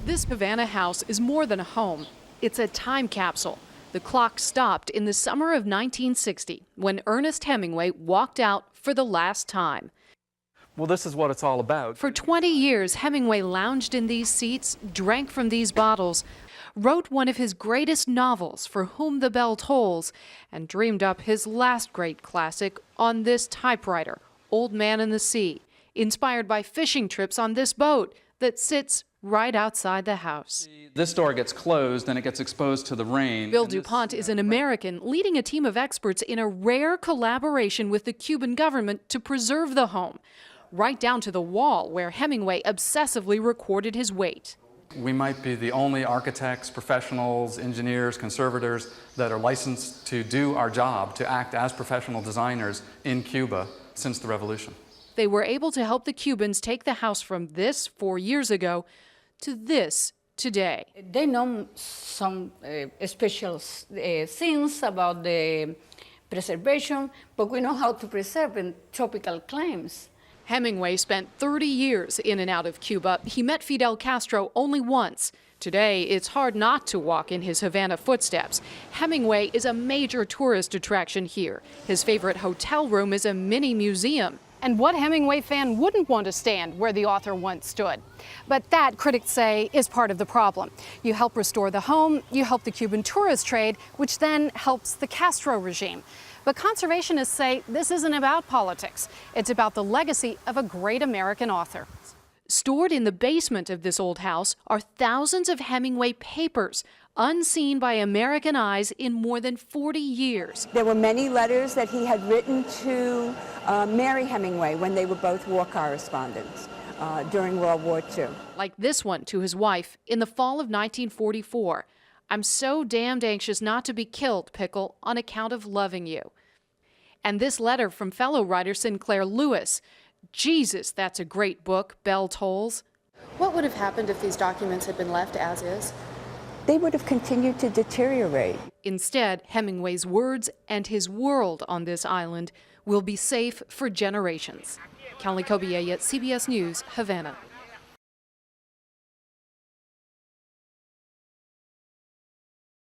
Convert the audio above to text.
This Havana house is more than a home. It's a time capsule. The clock stopped in the summer of 1960 when Ernest Hemingway walked out for the last time. Well, this is what it's all about. For 20 years, Hemingway lounged in these seats, drank from these bottles, wrote one of his greatest novels, For Whom the Bell Tolls, and dreamed up his last great classic on this typewriter, Old Man and the Sea, inspired by fishing trips on this boat that sits right outside the house. This door gets closed and it gets exposed to the rain. Bill DuPont is an American leading a team of experts in a rare collaboration with the Cuban government to preserve the home, right down to the wall where Hemingway obsessively recorded his weight. We might be the only architects, professionals, engineers, conservators that are licensed to do our job, to act as professional designers in Cuba since the revolution. They were able to help the Cubans take the house from this 4 years ago to this today. They know some special things about the preservation, but we know how to preserve in tropical climates. Hemingway spent 30 years in and out of Cuba. He met Fidel Castro only once. Today, it's hard not to walk in his Havana footsteps. Hemingway is a major tourist attraction here. His favorite hotel room is a mini museum. And what Hemingway fan wouldn't want to stand where the author once stood? But that, critics say, is part of the problem. You help restore the home, you help the Cuban tourist trade, which then helps the Castro regime. But conservationists say this isn't about politics. It's about the legacy of a great American author. Stored in the basement of this old house are thousands of Hemingway papers, unseen by American eyes in more than 40 years. There were many letters that he had written to Mary Hemingway when they were both war correspondents during World War II. Like this one to his wife in the fall of 1944. I'm so damned anxious not to be killed, Pickle, on account of loving you. And this letter from fellow writer Sinclair Lewis. Jesus, that's a great book, Bell Tolls. What would have happened if these documents had been left as is? They would have continued to deteriorate. Instead, Hemingway's words and his world on this island will be safe for generations. Cobiella, CBS News, Havana.